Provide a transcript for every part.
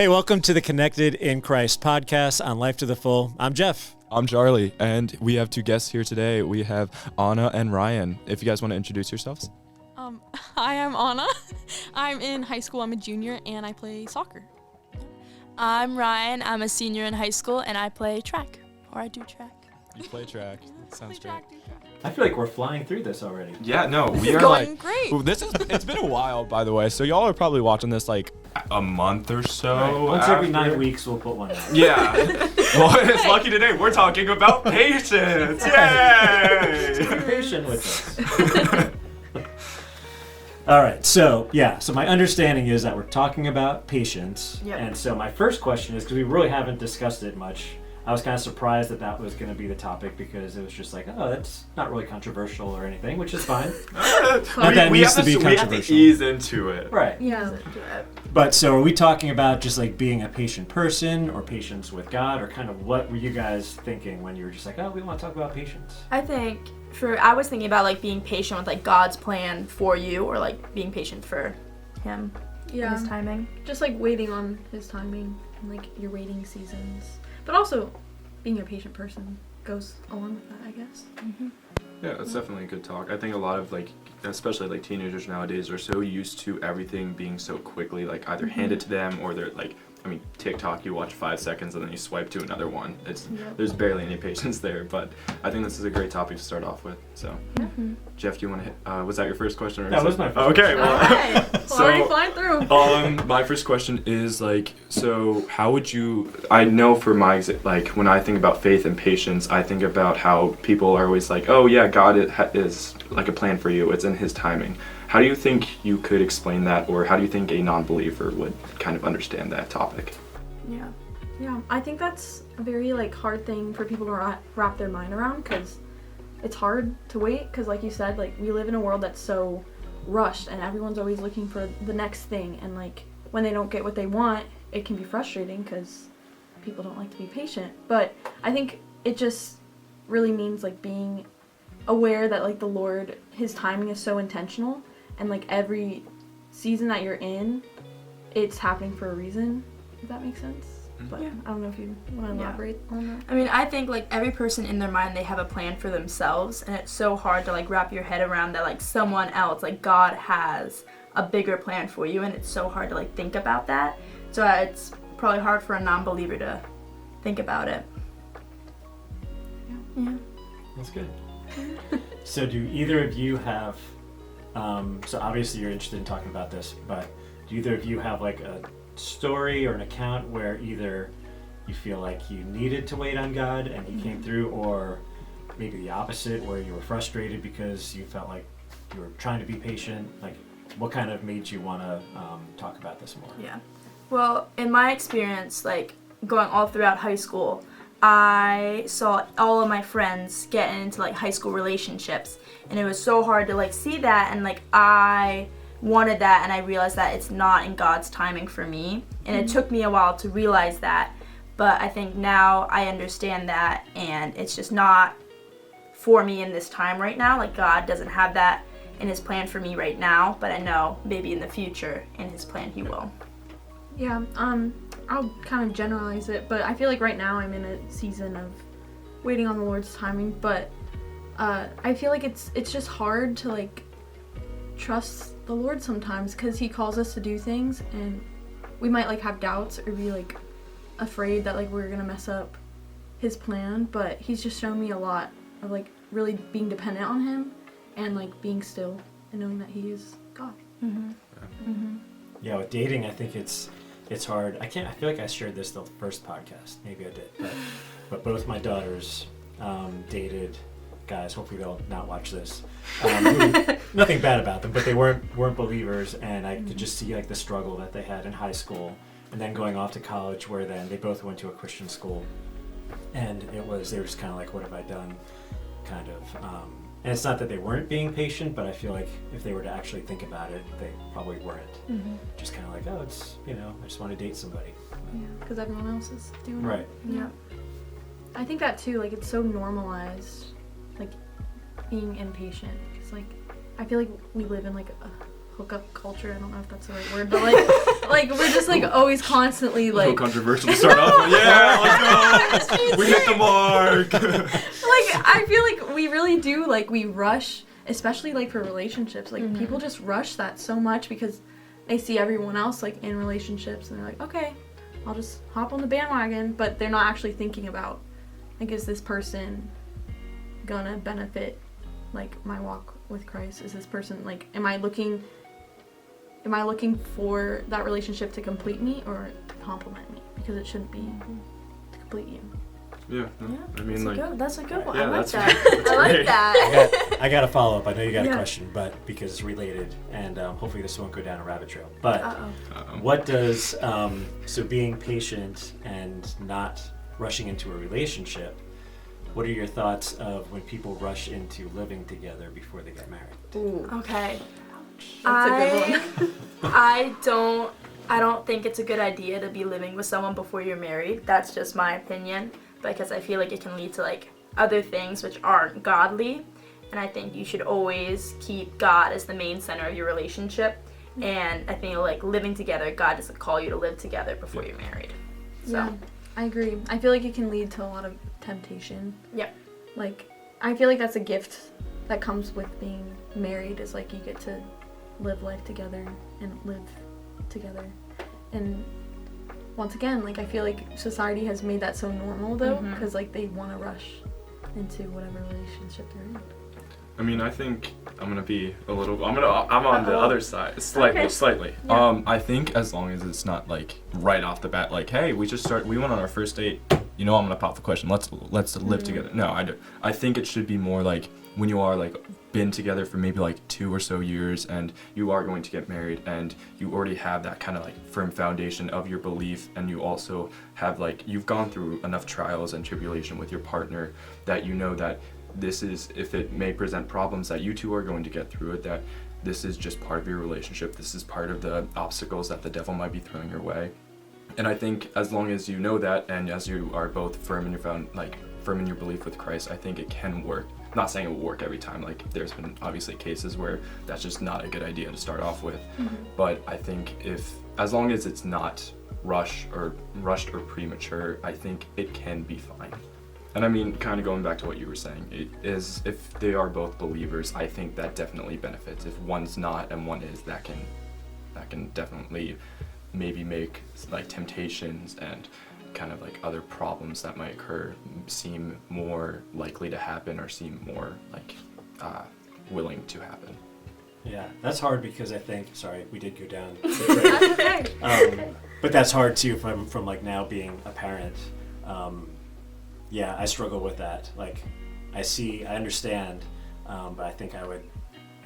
Hey, welcome to the Connected in Christ podcast on Life to the Full. I'm Jeff. I'm Charlie, and we have two guests here today. We have Anna and Ryan. If you guys want to introduce yourselves. Hi, I'm Anna. I'm in high school. I'm a junior, and I play soccer. I'm Ryan. I'm a senior in high school, and I play track, or I do track. You play track. Sounds great. I feel like we're flying through this already. Yeah, no, we are going like great. Ooh, it's been a while, by the way. So y'all are probably watching this like a month or so. Right. Once every 9 weeks, we'll put one out. Yeah. Well, it's lucky today. We're talking about patience. Yay! Be patient with us. All right, so my understanding is that we're talking about patience. Yep. And so my first question is, because we really haven't discussed it much, I was kind of surprised that was going to be the topic, because it was just like, oh, that's not really controversial or anything, which is fine. Not that it needs to be controversial. We have to ease into it. Right. Yeah. But so are we talking about just like being a patient person or patience with God, or kind of what were you guys thinking when you were just like, oh, we want to talk about patience? I was thinking about like being patient with like God's plan for you, or like being patient for Him. Yeah. His timing. Just like waiting on His timing and like your waiting seasons. But also, being a patient person goes along with that, I guess. Mm-hmm. Yeah, it's definitely a good talk. I think a lot of like, especially like teenagers nowadays, are so used to everything being so quickly, like either handed to them, or they're like, I mean, TikTok, you watch 5 seconds and then you swipe to another one. There's barely any patience there, but I think this is a great topic to start off with. So, Jeff, do you want to hit, was that your first question? Or That was my first Okay, question. well, Well, already flying through. my first question is like, so how would you, I know for my, like when I think about faith and patience, I think about how people are always like, oh yeah, God is like a plan for you. It's in His timing. How do you think you could explain that, or how do you think a non-believer would kind of understand that topic? Yeah, I think that's a very like hard thing for people to wrap their mind around, because it's hard to wait, because like you said, like we live in a world that's so rushed and everyone's always looking for the next thing, and like when they don't get what they want, it can be frustrating because people don't like to be patient. But I think it just really means like being aware that like the Lord, His timing is so intentional, and like every season that you're in, it's happening for a reason, if that makes sense. But I don't know if you want to elaborate on that. I mean, I think like every person in their mind, they have a plan for themselves, and it's so hard to like wrap your head around that like someone else, like God has a bigger plan for you, and it's so hard to like think about that. So it's probably hard for a non-believer to think about it. Yeah. That's good. So do either of you have, so obviously you're interested in talking about this, but do either of you have like a story or an account where either you feel like you needed to wait on God and He came through, or maybe the opposite, where you were frustrated because you felt like you were trying to be patient? Like, what kind of made you want to talk about this more? Yeah. Well, in my experience, like going all throughout high school, I saw all of my friends get into like high school relationships, and it was so hard to like see that, and like I wanted that, and I realized that it's not in God's timing for me, and it took me a while to realize that, but I think now I understand that, and it's just not for me in this time right now. Like God doesn't have that in His plan for me right now, but I know maybe in the future in His plan He will. Yeah, I'll kind of generalize it, but I feel like right now I'm in a season of waiting on the Lord's timing, but I feel like it's just hard to like trust the Lord sometimes, because He calls us to do things and we might like have doubts or be like afraid that like we're gonna mess up His plan, but He's just shown me a lot of like really being dependent on Him and like being still and knowing that He is God. Yeah, with dating, I think it's hard. I feel like I shared this the first podcast. Maybe I did, but both my daughters dated guys. Hopefully they'll not watch this. Nothing bad about them, but they weren't believers, and I could just see like the struggle that they had in high school, and then going off to college, where then they both went to a Christian school, and they were just kind of like, what have I done? Kind of. And it's not that they weren't being patient, but I feel like if they were to actually think about it, they probably weren't. Just kind of like, oh, it's, I just want to date somebody. Yeah, because everyone else is doing Right. it. Yeah. I think that too, like it's so normalized, like being impatient. Because like I feel like we live in like a hookup culture. I don't know if that's the right word, but like we're just like always constantly like. So controversial to start off with. Yeah, let's go. We hit the mark. Like I feel like we really do like we rush, especially like for relationships. Like people just rush that so much because they see everyone else like in relationships and they're like, okay, I'll just hop on the bandwagon, but they're not actually thinking about like, is this person gonna benefit like my walk with Christ? Is this person like, am I looking for that relationship to complete me or to complement me? Because it shouldn't be to complete you. Yeah, I mean, that's a good one. Yeah, I like that's that. I like great. that. I got a follow up. I know you got a question, but because it's related, and hopefully this won't go down a rabbit trail. But what does so being patient and not rushing into a relationship? What are your thoughts of when people rush into living together before they get married? Ooh. Okay. That's a good one. I don't think it's a good idea to be living with someone before you're married. That's just my opinion, because I feel like it can lead to like other things which aren't godly, and I think you should always keep God as the main center of your relationship. And I think like living together, God doesn't call you to live together before you're married. So Yeah, I agree. I feel like it can lead to a lot of temptation. Yep. Like I feel like that's a gift that comes with being married, is like you get to live life together and live together. And once again, like I feel like society has made that so normal though, because like they want to rush into whatever relationship they're in. I mean, I think I'm on the other side, slightly. Yeah. I think as long as it's not like right off the bat, like, hey, we went on our first date, I'm gonna pop the question, let's live together. No, I think it should be more like when you are like been together for maybe like 2 or so years and you are going to get married and you already have that kind of like firm foundation of your belief, and you also have like you've gone through enough trials and tribulation with your partner that you know that this is, if it may present problems, that you two are going to get through it, that this is just part of your relationship, this is part of the obstacles that the devil might be throwing your way. And I think as long as you know that, and as you are both firm in your belief with Christ, I think it can work. I'm not saying it will work every time, like there's been obviously cases where that's just not a good idea to start off with. But I think as long as it's not rushed or premature, I think it can be fine. And I mean, kind of going back to what you were saying, it is, if they are both believers, I think that definitely benefits. If one's not and one is, that can definitely maybe make like temptations and kind of like other problems that might occur seem more likely to happen, or seem more like willing to happen. Yeah, that's hard because I think, sorry, we did go down the trail. But that's hard too from like now being a parent. Yeah, I struggle with that. Like, I understand, but I think I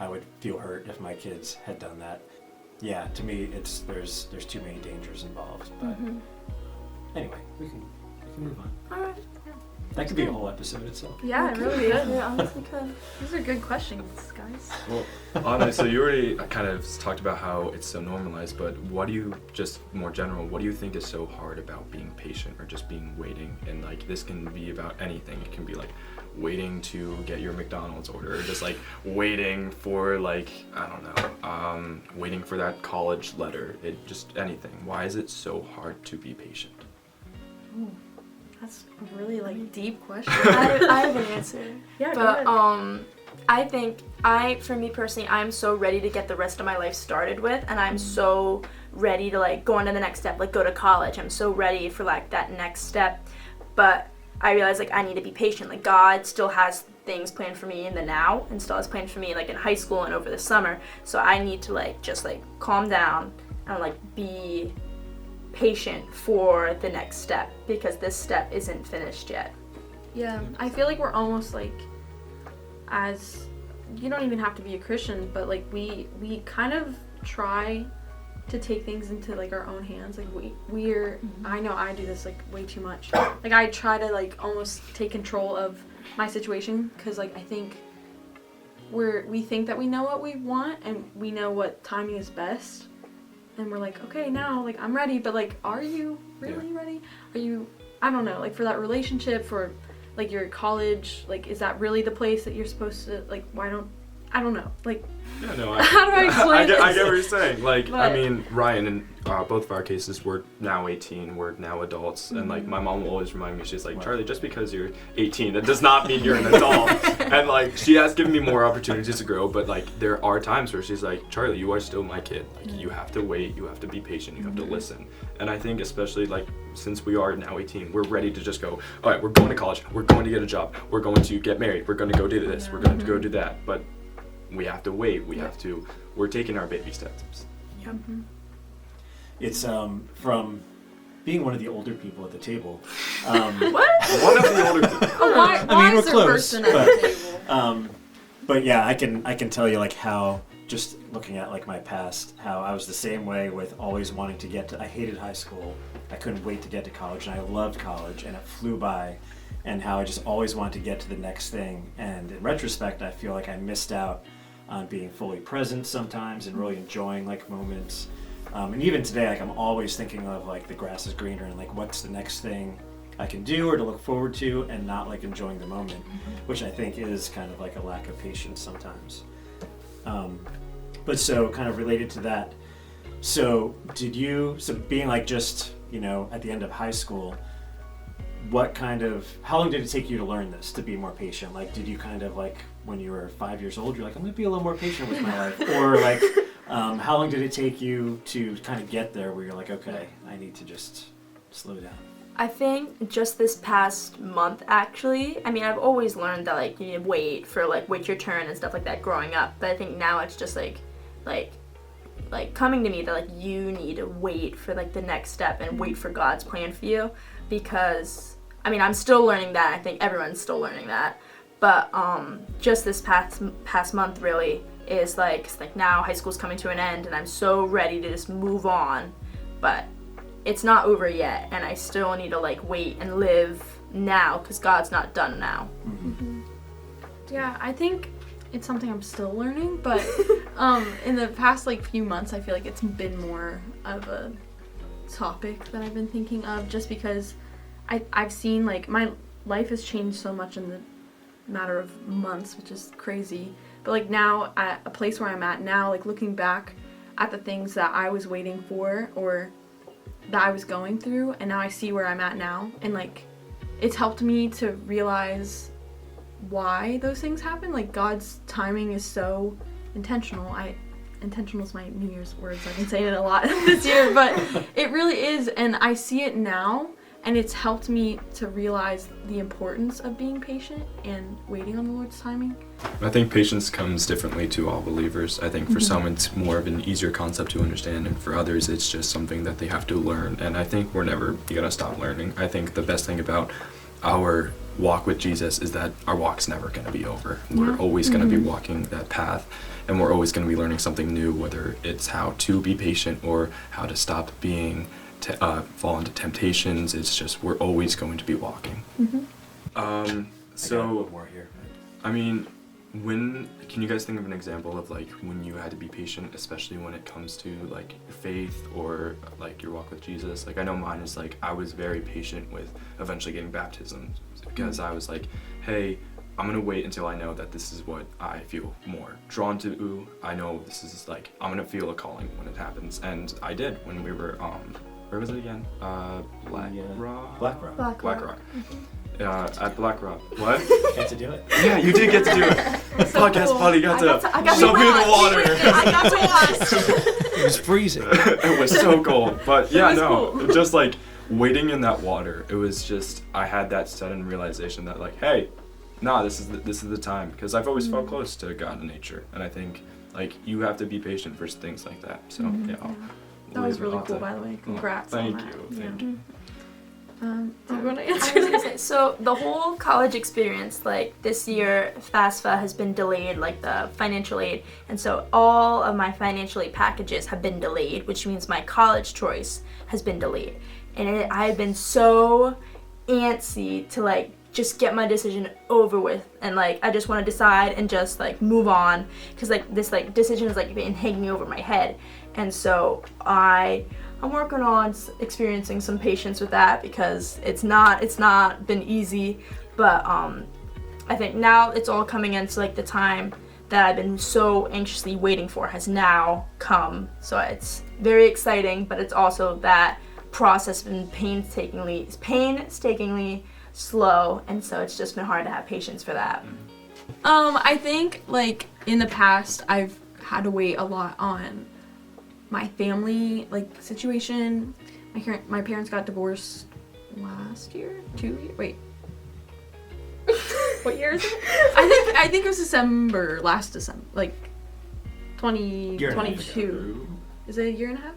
would feel hurt if my kids had done that. Yeah, to me, there's too many dangers involved. But anyway, we can move on. all right. That could be a whole episode itself. Yeah, it really could. is. It honestly could. These are good questions, guys. Well, Anna, so you already kind of talked about how it's so normalized, but what do you, just more general, what do you think is so hard about being patient or just being waiting? And like, this can be about anything. It can be like waiting to get your McDonald's order, or just like waiting for like, I don't know, waiting for that college letter. Just anything. Why is it so hard to be patient? Ooh, that's a really like deep question. I have an answer. Yeah, but go ahead. I think for me personally, I'm so ready to get the rest of my life started with, and I'm so ready to like go on to the next step, like go to college. I'm so ready for like that next step, but I realize like I need to be patient. Like God still has things planned for me in the now, and still has planned for me like in high school and over the summer. So I need to like just like calm down and like be patient for the next step, because this step isn't finished yet. Yeah, I feel like we're almost like, as you don't even have to be a Christian, but like we kind of try to take things into like our own hands. Like we're I know I do this like way too much. Like I try to like almost take control of my situation, because like I think we think that we know what we want and we know what timing is best, and we're like, okay, now like I'm ready, but like, are you really ready? Are you, I don't know, like for that relationship, for like your college, like is that really the place that you're supposed to, like, I don't know. Like, Yeah, no, how do I explain I get what this? you're saying. Like, I But- mean, Ryan and both of our cases, we're now 18, we're now adults, and like my mom will always remind me, she's like, Charlie, just because you're 18, that does not mean you're an adult. And like, she has given me more opportunities to grow, but like, there are times where she's like, Charlie, you are still my kid. Like, you have to wait, you have to be patient, you have to listen. And I think especially like, since we are now 18, we're ready to just go, all right, we're going to college, we're going to get a job, we're going to get married, we're going to go do this, we're going to go do that. But we have to wait, we're taking our baby steps. It's from being one of the older people at the table. What? One of the older people. Why I mean, we're is there a close, person at the table? But yeah, I can tell you like how, just looking at like my past, how I was the same way with always wanting to get to, I hated high school. I couldn't wait to get to college, and I loved college, and it flew by, and how I just always wanted to get to the next thing. And in retrospect, I feel like I missed out on being fully present sometimes and really enjoying like moments. And even today, like I'm always thinking of like the grass is greener and like what's the next thing I can do or to look forward to, and not like enjoying the moment, which I think is kind of like a lack of patience sometimes. But so kind of related to that, so being like just, you know, at the end of high school, how long did it take you to learn this, to be more patient? Like, did you kind of like, when you were 5 years old, you're like, I'm gonna be a little more patient with my life? Or like, how long did it take you to kind of get there where you're like, okay, I need to just slow down? I think just this past month, actually. I mean, I've always learned that like you need to wait your turn and stuff like that growing up. But I think now it's just like coming to me that like you need to wait for like the next step and wait for God's plan for you. Because I mean, I'm still learning that. I think everyone's still learning that. But just this past month really is like, it's like now high school's coming to an end and I'm so ready to just move on. But it's not over yet, and I still need to like wait and live now because God's not done now. Yeah, I think it's something I'm still learning, but in the past like few months, I feel like it's been more of a topic that I've been thinking of, just because I've seen like my life has changed so much in the matter of months, which is crazy. But like now at a place where I'm at now, like looking back at the things that I was waiting for or that I was going through, and now I see where I'm at now, and like it's helped me to realize why those things happen. Like God's timing is so intentional. Intentional is my New Year's words. I've been saying it a lot this year, but it really is, and I see it now, and it's helped me to realize the importance of being patient and waiting on the Lord's timing. I think patience comes differently to all believers. I think for some it's more of an easier concept to understand, and for others it's just something that they have to learn. And I think we're never gonna stop learning. I think the best thing about our walk with Jesus is that our walk's never gonna be over. We're always gonna be walking that path, and we're always gonna be learning something new, whether it's how to be patient or how to stop being fall into temptations. It's just we're always going to be walking. So one more here. I mean, can you guys think of an example of like when you had to be patient, especially when it comes to like your faith or like your walk with Jesus? Like I know mine is like I was very patient with eventually getting baptism, because I was like, hey, I'm gonna wait until I know that this is what I feel more drawn to. I know this is like I'm gonna feel a calling when it happens, and I did when we were where was it again? Black Rock. At Black Rock. What? Get to do it. Yeah, you did get to do it. Podcast buddy got to shove me in the water. I got to watch. It was freezing. It was so cold. But yeah, cool. just like wading in that water, it was just, I had that sudden realization that like, hey, this is the time, because I've always felt close to God and nature, and I think like you have to be patient for things like that. So That was really cool, by the way. Congrats on that. Thank you. Do you want to I was answer gonna this? say, so the whole college experience, like this year, FAFSA has been delayed, like the financial aid, and so all of my financial aid packages have been delayed, which means my college choice has been delayed. And I had been so antsy to like just get my decision over with, and like I just want to decide and just like move on, because like this like decision has like been hanging over my head. And so I'm working on experiencing some patience with that, because it's not been easy, but I think now it's all coming into like the time that I've been so anxiously waiting for has now come. So it's very exciting, but it's also that process been painstakingly slow, and so it's just been hard to have patience for that. I think like in the past I've had to wait a lot on my family like situation. My parents got divorced last year, 2 years. Wait, what year is it? I think it was last December, like 2022. Is it a year and a half?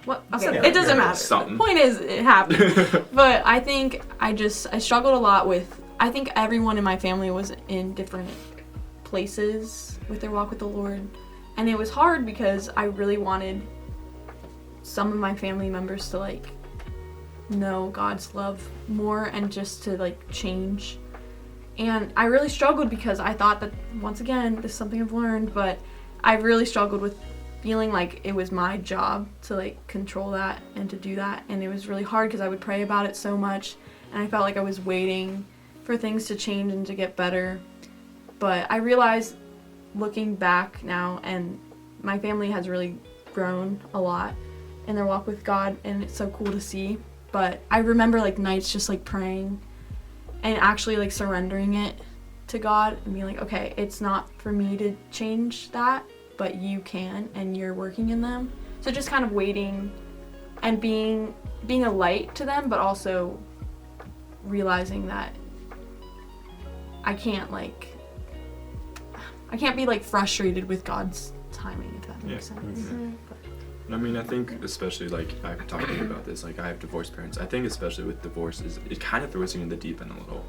What? Okay, it doesn't matter. Something. The point is, it happened. But I think I struggled a lot with. I think everyone in my family was in different places with their walk with the Lord, and it was hard because I really wanted some of my family members to like know God's love more and just to like change. And I really struggled because I thought that, once again, this is something I've learned, but I really struggled with feeling like it was my job to like control that and to do that. And it was really hard because I would pray about it so much, and I felt like I was waiting for things to change and to get better. But I realized, looking back now, and my family has really grown a lot in their walk with God, and it's so cool to see. But I remember like nights just like praying and actually like surrendering it to God and being like, okay, it's not for me to change that, but you can, and you're working in them. So just kind of waiting and being a light to them, but also realizing that I can't be like frustrated with God's timing, if that makes sense. Mm-hmm. I mean, I think especially like I've talked to you about this, like I have divorced parents. I think especially with divorce it kind of throws you in the deep end a little.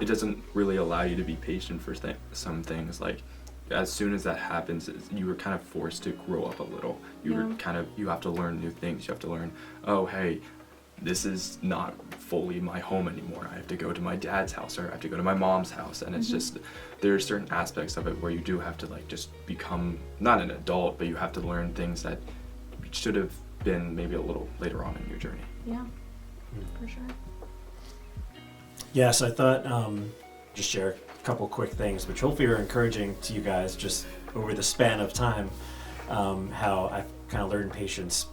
It doesn't really allow you to be patient for some things. Like as soon as that happens, you were kind of forced to grow up a little. You have to learn new things. You have to learn, oh hey, this is not fully my home anymore. I have to go to my dad's house, or I have to go to my mom's house, and it's just, there are certain aspects of it where you do have to like just become not an adult, but you have to learn things that should have been maybe a little later on in your journey. Yeah, for sure. Yeah, so I thought just share a couple quick things, which hopefully are encouraging to you guys just over the span of time, how I've kind of learned patience.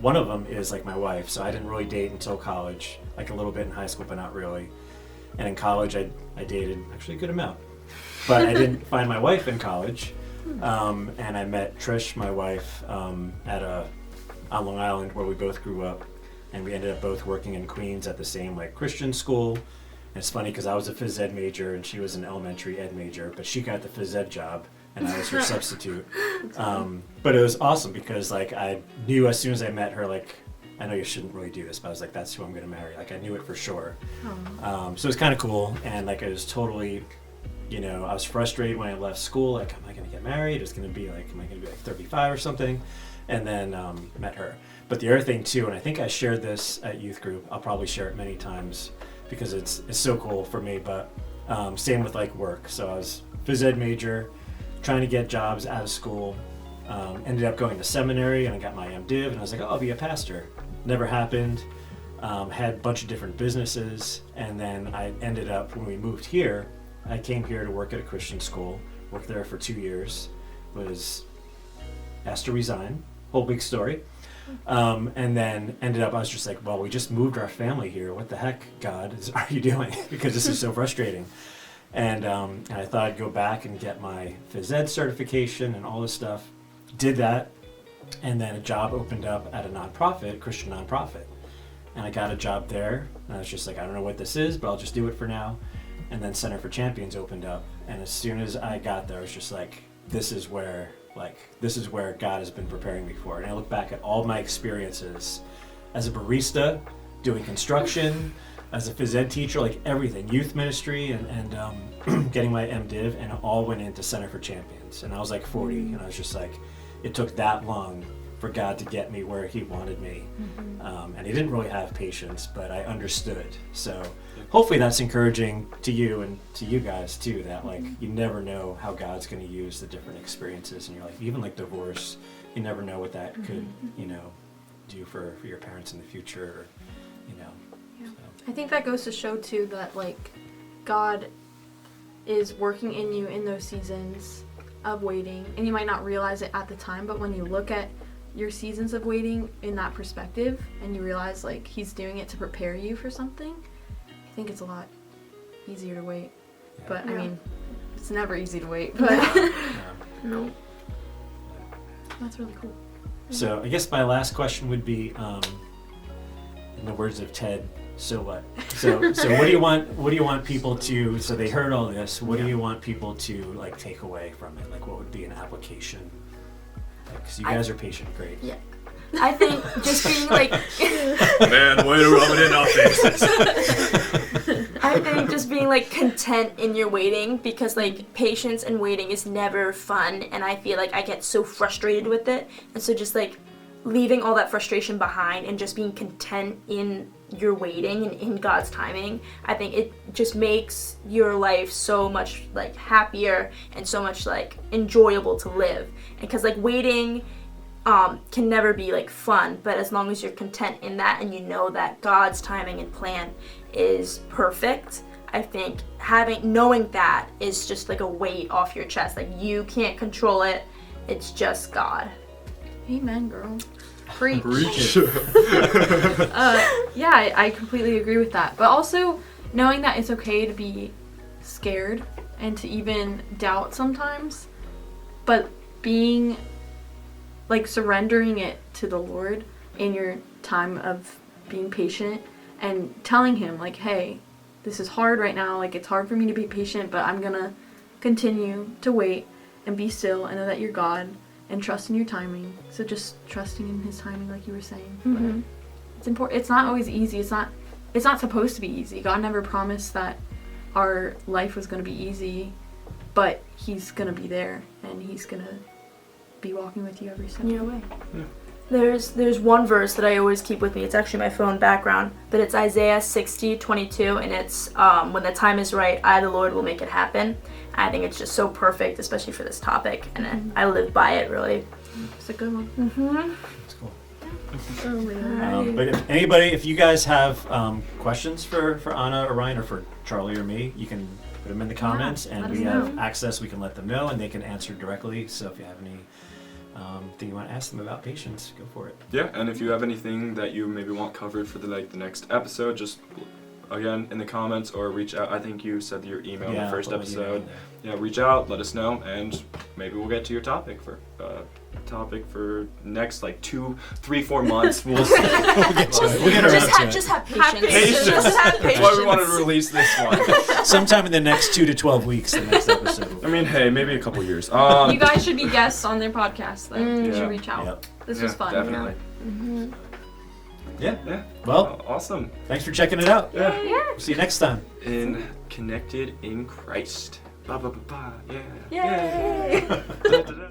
One of them is like my wife. So I didn't really date until college, like a little bit in high school, but not really. And in college, I dated actually a good amount. But I didn't find my wife in college. And I met Trish, my wife, on Long Island, where we both grew up, and we ended up both working in Queens at the same like Christian school. And it's funny because I was a phys ed major and she was an elementary ed major, but she got the phys ed job and I was her substitute. But it was awesome because like I knew as soon as I met her, like I know you shouldn't really do this, but I was like, that's who I'm gonna marry. Like I knew it for sure. So it was kind of cool, and like it was totally. I was frustrated when I left school, like, am I going to get married? Am I going to be like 35 or something? And then met her. But the other thing too, and I think I shared this at youth group, I'll probably share it many times because it's so cool for me, but same with like work. So I was phys ed major, trying to get jobs out of school, ended up going to seminary and I got my MDiv, and I was like, oh, I'll be a pastor. Never happened. Had a bunch of different businesses, and then I ended up, when we moved here, I came here to work at a Christian school, worked there for 2 years, was asked to resign, whole big story. And then ended up, I was just like, well, we just moved our family here. What the heck, God, are you doing? Because this is so frustrating. And I thought I'd go back and get my phys ed certification and all this stuff. Did that, and then a job opened up at a nonprofit, Christian nonprofit. And I got a job there, and I was just like, I don't know what this is, but I'll just do it for now. And then Center for Champions opened up, and as soon as I got there, I was just like, this is where God has been preparing me for. And I look back at all my experiences as a barista, doing construction, as a phys ed teacher, like everything, youth ministry, and getting my MDiv, and it all went into Center for Champions. And I was like 40, and I was just like, it took that long for God to get me where He wanted me. And He didn't really have patience, but I understood. So hopefully that's encouraging to you and to you guys too, that like you never know how God's going to use the different experiences in your life. Even like divorce, you never know what that could, do for your parents in the future, or, Yeah. So. I think that goes to show too that like God is working in you in those seasons, of waiting, and you might not realize it at the time, but when you look at your seasons of waiting in that perspective and you realize like he's doing it to prepare you for something, I think it's a lot easier to wait. Yeah. But Yeah. I mean, it's never easy to wait, but No. that's really cool. So I guess my last question would be, in the words of Ted, so what? So what do you want people to? So they heard all this. What do you want people to like take away from it? Like, what would be an application? Because you guys are patient, great. Yeah. I think just being like, Man, way to rub it in our faces. I think just being like content in your waiting, because like patience and waiting is never fun, and I feel like I get so frustrated with it, and so just like leaving all that frustration behind and just being content in your waiting and in God's timing, I think it just makes your life so much like happier and so much like enjoyable to live. And because like waiting can never be like fun, but as long as you're content in that and you know that God's timing and plan is perfect, I think knowing that is just like a weight off your chest. Like you can't control it, it's just God. Amen, girl. Preach. Preach. Yeah, I completely agree with that. But also knowing that it's okay to be scared and to even doubt sometimes, but being like surrendering it to the Lord in your time of being patient and telling him like, hey, this is hard right now, like it's hard for me to be patient, but I'm gonna continue to wait and be still and know that you're God and trust in your timing. So just trusting in his timing, like you were saying. Mm-hmm. But it's important. It's not always easy. It's not supposed to be easy. God never promised that our life was going to be easy, but he's going to be there and he's going to be walking with you every step of the way. Yeah. There's one verse that I always keep with me. It's actually my phone background, but it's Isaiah 60:22, and it's when the time is right, I, the Lord, will make it happen. I think it's just so perfect, especially for this topic, and I live by it really. It's a good one. Mm-hmm. That's cool. Oh, But if you guys have questions for Anna or Ryan or for Charlie or me, you can put them in the comments, and let we us have know. access. We can let them know, and they can answer directly. So if you have any thing you want to ask them about patience, go for it. Yeah, and if you have anything that you maybe want covered for the next episode, just again in the comments or reach out. I think you said your email in the I'll first put my email episode. in there. Yeah, reach out, let us know, and maybe we'll get to your topic for next 2, 3, 4 months. We'll see. We'll get to it. We'll get around to it. Just have patience. Patience. Just have patience. That's why we wanted to release this one. Sometime in the next 2 to 12 weeks, the next episode. I mean, hey, maybe a couple years. You guys should be guests on their podcast, though. You Yeah. should reach out. Yep. This was fun. Definitely. Mm-hmm. Yeah. Well, Awesome. thanks for checking it out. Yeah. See you next time. Connected in Christ. Ba ba ba ba. Yeah. Yay. Da, da, da.